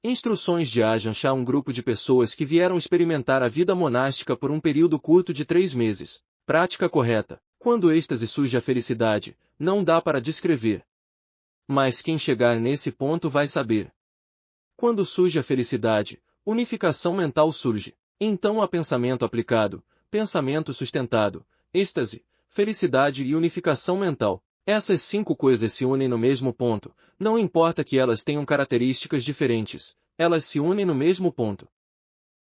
Instruções de Ajahn Chah. Um grupo de pessoas que vieram experimentar a vida monástica por um período curto de 3 meses. Prática correta. Quando êxtase surge a felicidade, não dá para descrever. Mas quem chegar nesse ponto vai saber. Quando surge a felicidade, unificação mental surge. Então há pensamento aplicado, pensamento sustentado, êxtase, felicidade e unificação mental. Essas 5 coisas se unem no mesmo ponto, não importa que elas tenham características diferentes, elas se unem no mesmo ponto.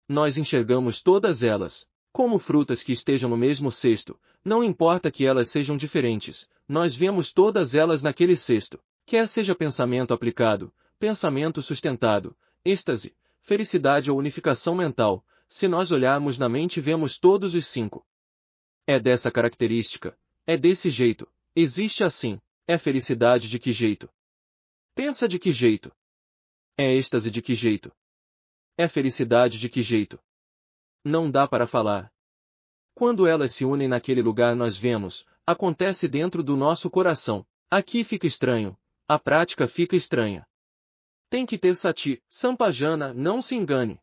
Nós enxergamos todas elas como frutas que estejam no mesmo cesto, não importa que elas sejam diferentes, nós vemos todas elas naquele cesto, quer seja pensamento aplicado, pensamento sustentado, êxtase, felicidade ou unificação mental. Se nós olharmos na mente vemos todos os 5. É dessa característica, é desse jeito, existe assim, é felicidade de que jeito? Pensa de que jeito? É êxtase de que jeito? É felicidade de que jeito? Não dá para falar. Quando elas se unem naquele lugar nós vemos, acontece dentro do nosso coração. Aqui fica estranho, a prática fica estranha. Tem que ter sati, sampajana, não se engane.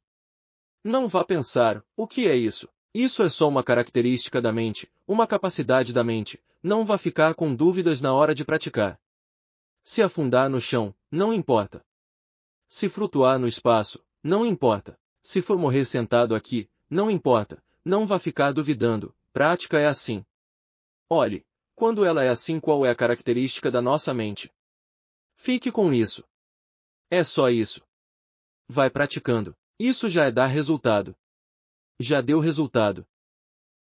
Não vá pensar, o que é isso? Isso é só uma característica da mente, uma capacidade da mente, não vá ficar com dúvidas na hora de praticar. Se afundar no chão, não importa. Se flutuar no espaço, não importa. Se for morrer sentado aqui, não importa, não vá ficar duvidando, prática é assim. Olhe, quando ela é assim qual é a característica da nossa mente? Fique com isso. É só isso. Vai praticando. Isso já é dar resultado. Já deu resultado.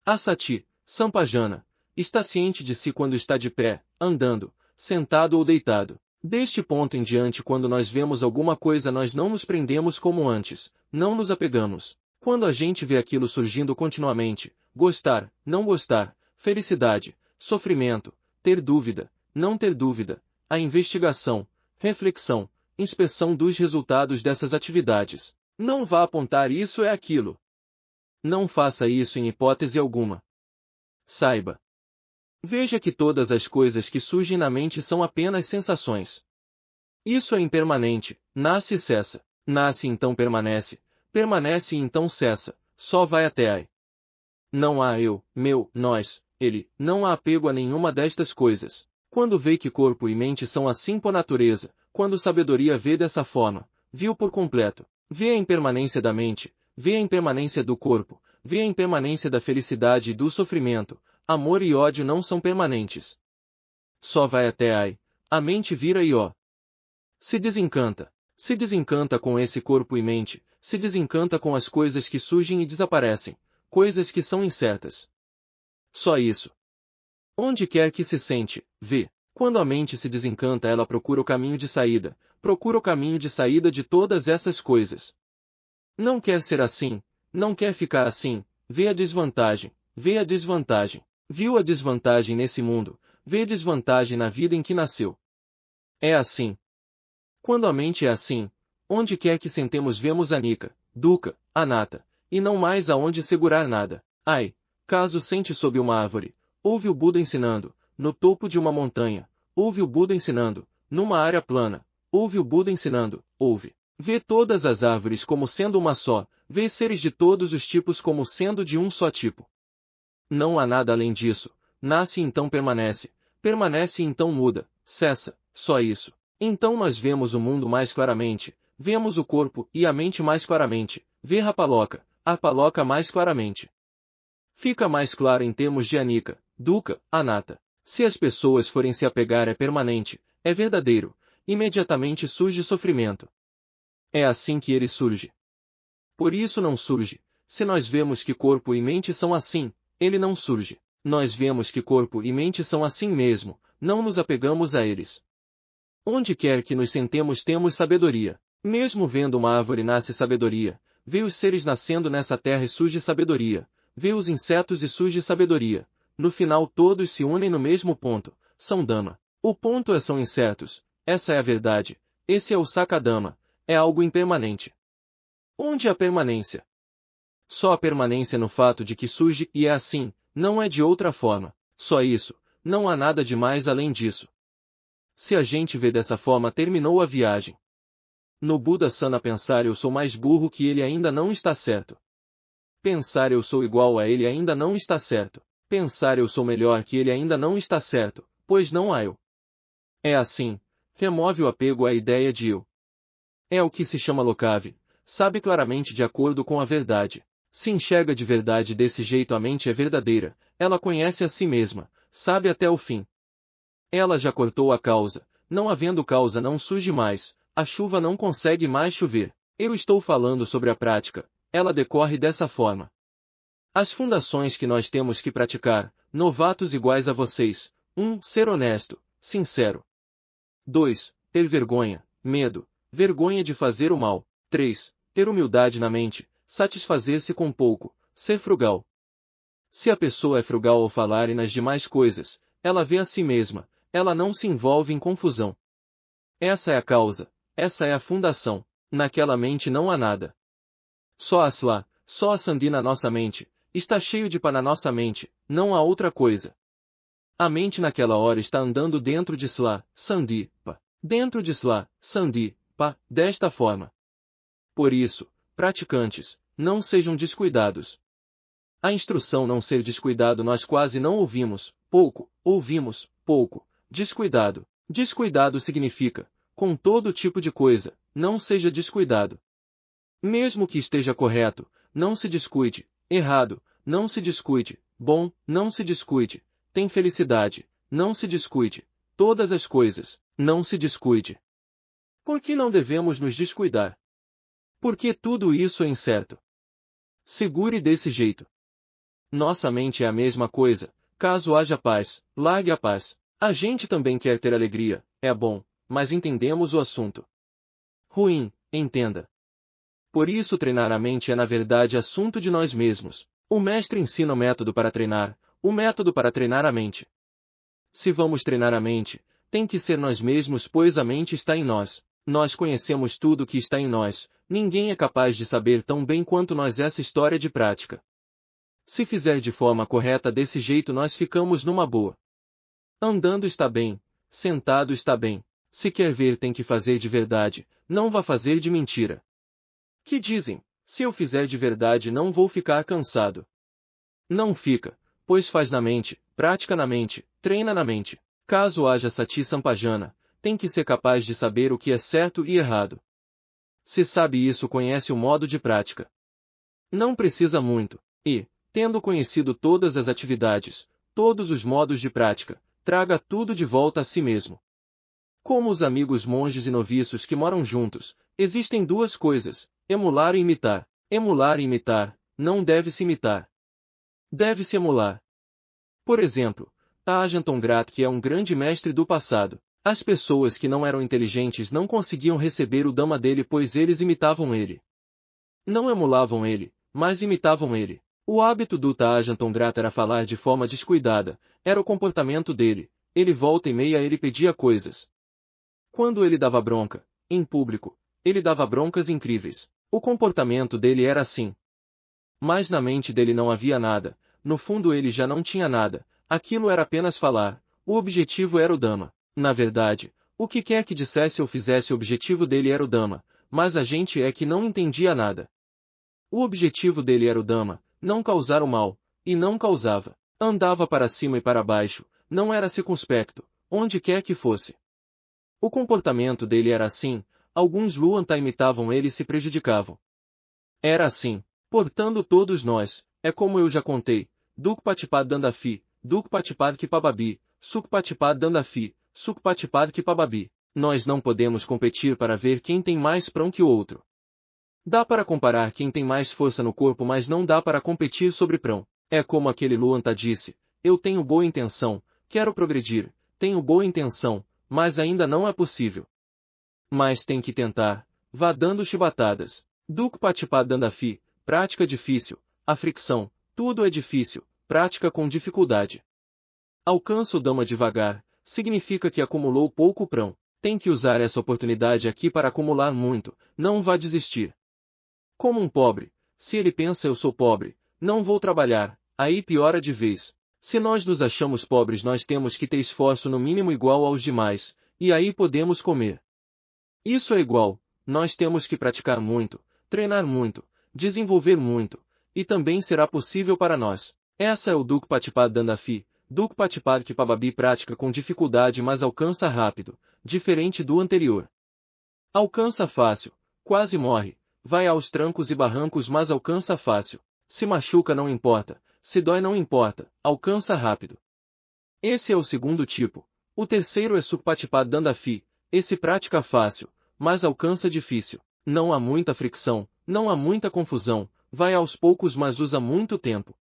A sati, sampajana, está ciente de si quando está de pé, andando, sentado ou deitado. Deste ponto em diante quando nós vemos alguma coisa nós não nos prendemos como antes, não nos apegamos. Quando a gente vê aquilo surgindo continuamente, gostar, não gostar, felicidade, sofrimento, ter dúvida, não ter dúvida, a investigação, reflexão, inspeção dos resultados dessas atividades. Não vá apontar isso é aquilo. Não faça isso em hipótese alguma. Saiba. Veja que todas as coisas que surgem na mente são apenas sensações. Isso é impermanente, nasce e cessa, nasce e então permanece, permanece e então cessa, só vai até aí. Não há eu, meu, nós, ele, não há apego a nenhuma destas coisas. Quando vê que corpo e mente são assim por natureza, quando sabedoria vê dessa forma, viu por completo, vê a impermanência da mente, vê a impermanência do corpo, vê a impermanência da felicidade e do sofrimento, amor e ódio não são permanentes. Só vai até aí, a mente vira e ó. Se desencanta com esse corpo e mente, se desencanta com as coisas que surgem e desaparecem, coisas que são incertas. Só isso. Onde quer que se sente, vê. Quando a mente se desencanta ela procura o caminho de saída, procura o caminho de saída de todas essas coisas. Não quer ser assim, não quer ficar assim, vê a desvantagem, vê a desvantagem. Viu a desvantagem nesse mundo, vê desvantagem na vida em que nasceu. É assim. Quando a mente é assim, onde quer que sentemos vemos anicca, dukkha, anatta, e não mais aonde segurar nada. Ai, caso sente sob uma árvore, ouve o Buda ensinando, no topo de uma montanha, ouve o Buda ensinando, numa área plana, ouve o Buda ensinando, ouve. Vê todas as árvores como sendo uma só, vê seres de todos os tipos como sendo de um só tipo. Não há nada além disso, nasce e então permanece, permanece e então muda, cessa, só isso. Então nós vemos o mundo mais claramente, vemos o corpo e a mente mais claramente, vê Rapaloka, Apaloka mais claramente. Fica mais claro em termos de anicca, dukkha, anatta. Se as pessoas forem se apegar é permanente, é verdadeiro, imediatamente surge sofrimento. É assim que ele surge. Por isso não surge. Se nós vemos que corpo e mente são assim, ele não surge. Nós vemos que corpo e mente são assim mesmo, não nos apegamos a eles. Onde quer que nos sentemos temos sabedoria. Mesmo vendo uma árvore nasce sabedoria, vê os seres nascendo nessa terra e surge sabedoria, vê os insetos e surge sabedoria. No final todos se unem no mesmo ponto, são Dhamma. O ponto são incertos, essa é a verdade, esse é o Sakadhamma, é algo impermanente. Onde há permanência? Só a permanência no fato de que surge e é assim, não é de outra forma. Só isso, não há nada de mais além disso. Se a gente vê dessa forma terminou a viagem. No Buda-sana pensar eu sou mais burro que ele ainda não está certo. Pensar eu sou igual a ele ainda não está certo. Pensar eu sou melhor que ele ainda não está certo, pois não há eu. É assim, remove o apego à ideia de eu. É o que se chama locave, sabe claramente de acordo com a verdade. Se enxerga de verdade desse jeito a mente é verdadeira, ela conhece a si mesma, sabe até o fim. Ela já cortou a causa, não havendo causa não surge mais, a chuva não consegue mais chover. Eu estou falando sobre a prática, ela decorre dessa forma. As fundações que nós temos que praticar, novatos iguais a vocês: 1. Ser honesto, sincero. 2. Ter vergonha, medo, vergonha de fazer o mal. 3. Ter humildade na mente, satisfazer-se com pouco, ser frugal. Se a pessoa é frugal ao falar e nas demais coisas, ela vê a si mesma, ela não se envolve em confusão. Essa é a causa, essa é a fundação. Naquela mente não há nada. Só a Sla, só a Sandi na nossa mente, está cheio de pá na nossa mente, não há outra coisa. A mente naquela hora está andando dentro de Sla, Sandi, pá. Dentro de Sla, Sandi, pá, desta forma. Por isso, praticantes, não sejam descuidados. A instrução não ser descuidado nós quase não ouvimos, pouco, descuidado. Descuidado significa, com todo tipo de coisa, não seja descuidado. Mesmo que esteja correto, não se descuide, errado, não se descuide, bom, não se descuide, tem felicidade, não se descuide, todas as coisas, não se descuide. Por que não devemos nos descuidar? Porque tudo isso é incerto. Segure desse jeito. Nossa mente é a mesma coisa, caso haja paz, largue a paz. A gente também quer ter alegria, é bom, mas entendemos o assunto. Ruim, entenda. Por isso treinar a mente é na verdade assunto de nós mesmos. O mestre ensina o método para treinar, o método para treinar a mente. Se vamos treinar a mente, tem que ser nós mesmos pois a mente está em nós. Nós conhecemos tudo que está em nós, ninguém é capaz de saber tão bem quanto nós essa história de prática. Se fizer de forma correta desse jeito nós ficamos numa boa. Andando está bem, sentado está bem. Se quer ver tem que fazer de verdade, não vá fazer de mentira. Que dizem, se eu fizer de verdade não vou ficar cansado. Não fica, pois faz na mente, prática na mente, treina na mente. Caso haja sati sampajana, tem que ser capaz de saber o que é certo e errado. Se sabe isso conhece o modo de prática. Não precisa muito, e, tendo conhecido todas as atividades, todos os modos de prática, traga tudo de volta a si mesmo. Como os amigos monges e noviços que moram juntos, existem duas coisas, emular e imitar. Emular e imitar, não deve-se imitar. Deve-se emular. Por exemplo, Ajanton Grat que é um grande mestre do passado. As pessoas que não eram inteligentes não conseguiam receber o Dhamma dele pois eles imitavam ele. Não emulavam ele, mas imitavam ele. O hábito do Ajanton Grat era falar de forma descuidada, era o comportamento dele, ele volta e meia ele pedia coisas. Quando ele dava bronca, em público, ele dava broncas incríveis. O comportamento dele era assim. Mas na mente dele não havia nada, no fundo ele já não tinha nada, aquilo era apenas falar, o objetivo era o Dhamma. Na verdade, o que quer que dissesse ou fizesse o objetivo dele era o Dhamma, mas a gente é que não entendia nada. O objetivo dele era o Dhamma, não causar o mal, e não causava. Andava para cima e para baixo, não era circunspecto, onde quer que fosse. O comportamento dele era assim, alguns Luanta imitavam ele e se prejudicavam. Era assim, portanto todos nós, é como eu já contei, Dukpatipad Dandafi, Dukpatipad Kipababi, Sukpatipad Dandafi, Sukpatipad Kipababi. Nós não podemos competir para ver quem tem mais prão que o outro. Dá para comparar quem tem mais força no corpo mas não dá para competir sobre prão. É como aquele Luanta disse, eu tenho boa intenção, quero progredir, tenho boa intenção, mas ainda não é possível. Mas tem que tentar, vá dando chibatadas. Dukpatipad Dandafi, prática difícil, a fricção, tudo é difícil, prática com dificuldade. Alcança o Dhamma devagar, significa que acumulou pouco prão. Tem que usar essa oportunidade aqui para acumular muito, não vá desistir. Como um pobre, se ele pensa eu sou pobre, não vou trabalhar, aí piora de vez. Se nós nos achamos pobres nós temos que ter esforço no mínimo igual aos demais, e aí podemos comer. Isso é igual, nós temos que praticar muito, treinar muito, desenvolver muito, e também será possível para nós. Essa é o Dukpatipad Dandafi, Dukpatipad Kipababi prática com dificuldade mas alcança rápido, diferente do anterior. Alcança fácil, quase morre, vai aos trancos e barrancos mas alcança fácil, se machuca não importa, se dói não importa, alcança rápido. Esse é o segundo tipo. O terceiro é Sukpatipad Dandafi, esse prática fácil, mas alcança difícil, não há muita fricção, não há muita confusão, vai aos poucos mas usa muito tempo.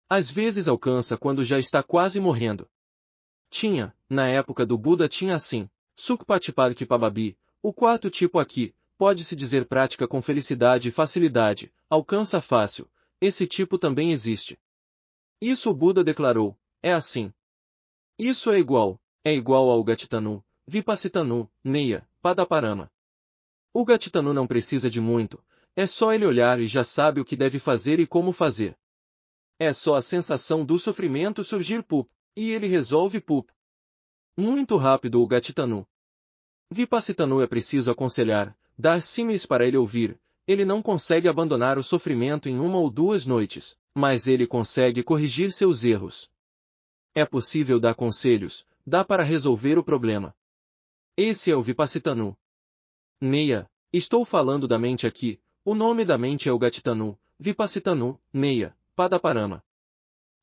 Às vezes alcança quando já está quase morrendo. Na época do Buda tinha assim, Sukpatipad Kipababi, o quarto tipo aqui, pode-se dizer prática com felicidade e facilidade, alcança fácil, esse tipo também existe. Isso o Buda declarou, é assim. Isso é igual ao Gatitanu, Vipassitanu, Neya, Padaparama. O Gatitanu não precisa de muito, é só ele olhar e já sabe o que deve fazer e como fazer. É só a sensação do sofrimento surgir e ele resolve muito rápido o Gatitanu. Vipassitanu é preciso aconselhar, dar símiles para ele ouvir, ele não consegue abandonar o sofrimento em 1 ou 2 noites, mas ele consegue corrigir seus erros. É possível dar conselhos, dá para resolver o problema. Esse é o Vipassitanu. Neya, estou falando da mente aqui, o nome da mente é o Gatitanu, Vipassitanu, Neya, Padaparama.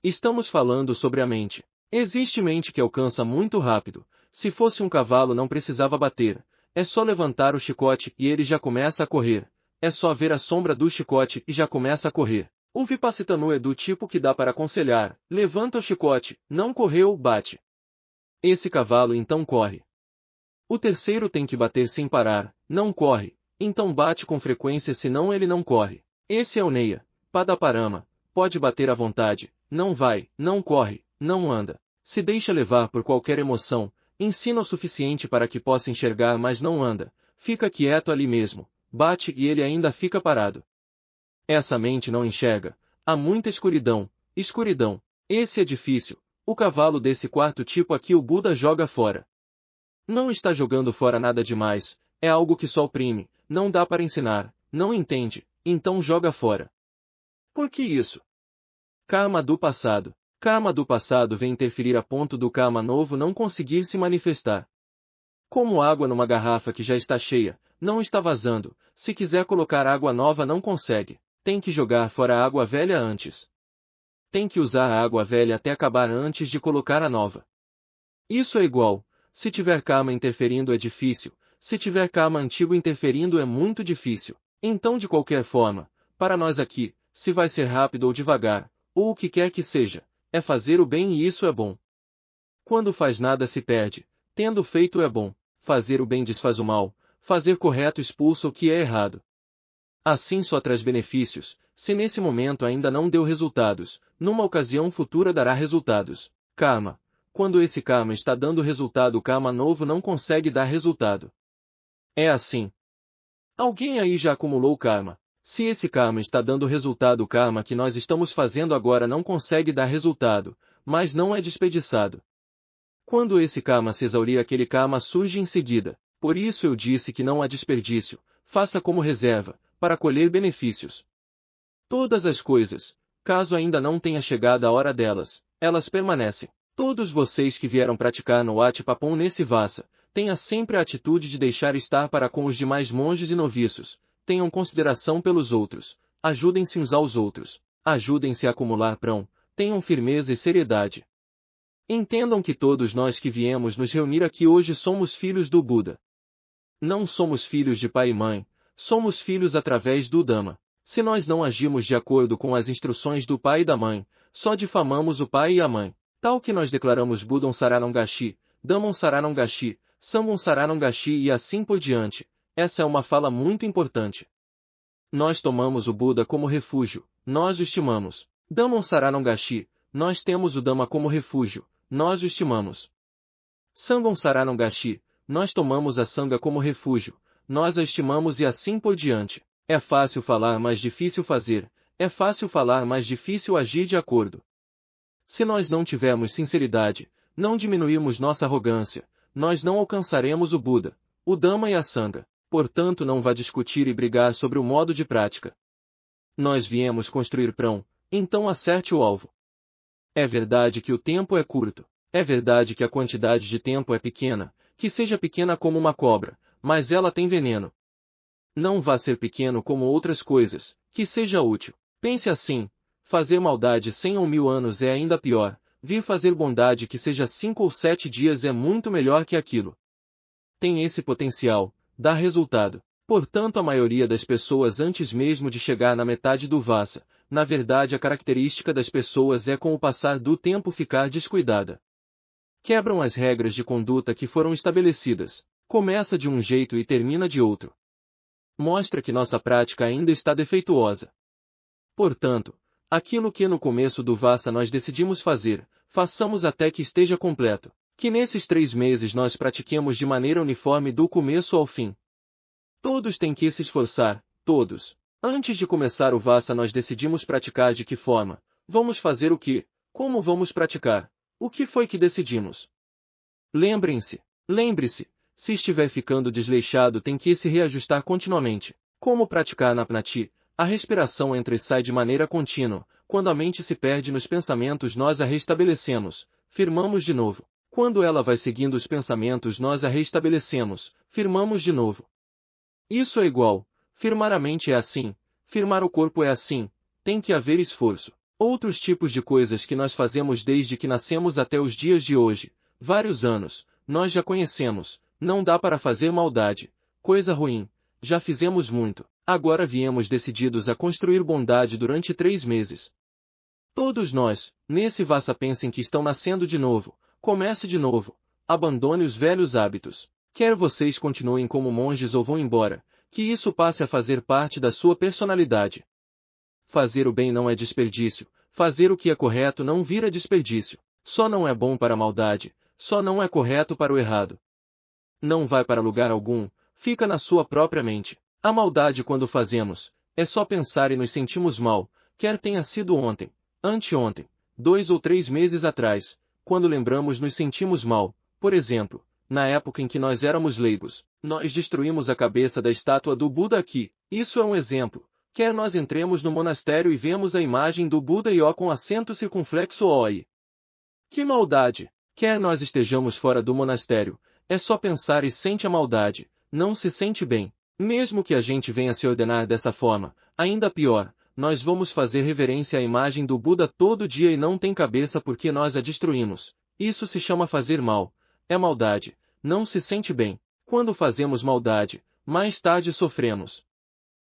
Estamos falando sobre a mente. Existe mente que alcança muito rápido, se fosse um cavalo não precisava bater, é só levantar o chicote e ele já começa a correr, é só ver a sombra do chicote e já começa a correr. O Vipassitanu é do tipo que dá para aconselhar, levanta o chicote, não correu, bate. Esse cavalo então corre. O terceiro tem que bater sem parar, não corre, então bate com frequência senão ele não corre. Esse é o Neya, Padaparama, pode bater à vontade, não vai, não corre, não anda, se deixa levar por qualquer emoção, ensina o suficiente para que possa enxergar mas não anda, fica quieto ali mesmo, bate e ele ainda fica parado. Essa mente não enxerga, há muita escuridão, esse é difícil, o cavalo desse quarto tipo aqui o Buda joga fora. Não está jogando fora nada demais, é algo que só oprime, não dá para ensinar, não entende, então joga fora. Por que isso? Karma do passado. Karma do passado vem interferir a ponto do karma novo não conseguir se manifestar. Como água numa garrafa que já está cheia, não está vazando, se quiser colocar água nova não consegue, tem que jogar fora a água velha antes. Tem que usar a água velha até acabar antes de colocar a nova. Isso é igual, se tiver karma interferindo é difícil, se tiver karma antigo interferindo é muito difícil. Então de qualquer forma, para nós aqui, se vai ser rápido ou devagar, ou o que quer que seja, é fazer o bem e isso é bom. Quando faz nada se perde, tendo feito é bom, fazer o bem desfaz o mal, fazer correto expulsa o que é errado. Assim só traz benefícios, se nesse momento ainda não deu resultados, numa ocasião futura dará resultados. Karma. Quando esse karma está dando resultado o karma novo não consegue dar resultado. É assim. Alguém aí já acumulou karma. Se esse karma está dando resultado o karma que nós estamos fazendo agora não consegue dar resultado, mas não é desperdiçado. Quando esse karma se exaurir aquele karma surge em seguida, por isso eu disse que não há desperdício, faça como reserva, para colher benefícios. Todas as coisas, caso ainda não tenha chegado a hora delas, elas permanecem. Todos vocês que vieram praticar no Atipapon nesse Vassa, tenha sempre a atitude de deixar estar para com os demais monges e noviços, tenham consideração pelos outros, ajudem-se uns aos outros, ajudem-se a acumular prão, tenham firmeza e seriedade. Entendam que todos nós que viemos nos reunir aqui hoje somos filhos do Buda. Não somos filhos de pai e mãe, somos filhos através do Dhamma. Se nós não agimos de acordo com as instruções do pai e da mãe, só difamamos o pai e a mãe. Tal que nós declaramos Budam Saranam Gashi, Dhammam Saranam Gashi, Sangam Saranam Gashi e assim por diante, essa é uma fala muito importante. Nós tomamos o Buda como refúgio, nós o estimamos. Dhammam Saranam Gashi, nós temos o Dhamma como refúgio, nós o estimamos. Sangam Saranam Gashi, nós tomamos a Sangha como refúgio, nós a estimamos e assim por diante. É fácil falar, mas difícil fazer, é fácil falar, mas difícil agir de acordo. Se nós não tivermos sinceridade, não diminuirmos nossa arrogância, nós não alcançaremos o Buda, o Dhamma e a Sangha. Portanto, não vá discutir e brigar sobre o modo de prática. Nós viemos construir prão, então acerte o alvo. É verdade que o tempo é curto. É verdade que a quantidade de tempo é pequena, que seja pequena como uma cobra, mas ela tem veneno. Não vá ser pequeno como outras coisas, que seja útil. Pense assim, fazer maldade 100 ou 1000 anos é ainda pior, vir fazer bondade que seja 5 ou 7 dias é muito melhor que aquilo. Tem esse potencial, dá resultado. Portanto, a maioria das pessoas antes mesmo de chegar na metade do Vassa, na verdade a característica das pessoas é com o passar do tempo ficar descuidada. Quebram as regras de conduta que foram estabelecidas, começa de um jeito e termina de outro. Mostra que nossa prática ainda está defeituosa. Portanto, aquilo que no começo do Vassa nós decidimos fazer, façamos até que esteja completo. Que nesses 3 meses nós pratiquemos de maneira uniforme do começo ao fim. Todos têm que se esforçar, todos. Antes de começar o Vassa nós decidimos praticar de que forma, vamos fazer o que, como vamos praticar, o que foi que decidimos. Lembre-se, se estiver ficando desleixado tem que se reajustar continuamente. Como praticar na Pnati, a respiração entra e sai de maneira contínua, quando a mente se perde nos pensamentos nós a restabelecemos, firmamos de novo. Quando ela vai seguindo os pensamentos nós a restabelecemos, firmamos de novo. Isso é igual, firmar a mente é assim, firmar o corpo é assim, tem que haver esforço. Outros tipos de coisas que nós fazemos desde que nascemos até os dias de hoje, vários anos, nós já conhecemos, não dá para fazer maldade, coisa ruim, já fizemos muito, agora viemos decididos a construir bondade durante 3 meses. Todos nós, nesse Vassa pensem que estão nascendo de novo. Comece de novo. Abandone os velhos hábitos. Quer vocês continuem como monges ou vão embora, que isso passe a fazer parte da sua personalidade. Fazer o bem não é desperdício. Fazer o que é correto não vira desperdício. Só não é bom para a maldade. Só não é correto para o errado. Não vai para lugar algum. Fica na sua própria mente. A maldade quando fazemos, é só pensar e nos sentimos mal, quer tenha sido ontem, anteontem, 2 ou 3 meses atrás. Quando lembramos nos sentimos mal, por exemplo, na época em que nós éramos leigos, nós destruímos a cabeça da estátua do Buda aqui. Isso é um exemplo. Quer nós entremos no monastério e vemos a imagem do Buda Ió com acento circunflexo OI. Que maldade! Quer nós estejamos fora do monastério, é só pensar e sente a maldade, não se sente bem. Mesmo que a gente venha se ordenar dessa forma, ainda pior, nós vamos fazer reverência à imagem do Buda todo dia e não tem cabeça porque nós a destruímos. Isso se chama fazer mal. É maldade. Não se sente bem. Quando fazemos maldade, mais tarde sofremos.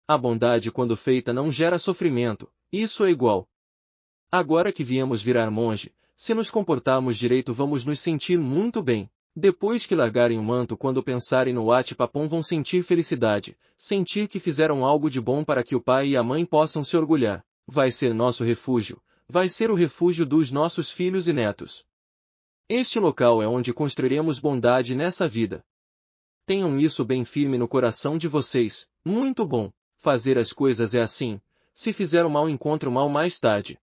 A bondade quando feita não gera sofrimento. Isso é igual. Agora que viemos virar monge, se nos comportarmos direito vamos nos sentir muito bem. Depois que largarem o manto quando pensarem no Atipapon vão sentir felicidade, sentir que fizeram algo de bom para que o pai e a mãe possam se orgulhar. Vai ser nosso refúgio, vai ser o refúgio dos nossos filhos e netos. Este local é onde construiremos bondade nessa vida. Tenham isso bem firme no coração de vocês. Muito bom. Fazer as coisas é assim. Se fizer o mal encontra o mal mais tarde.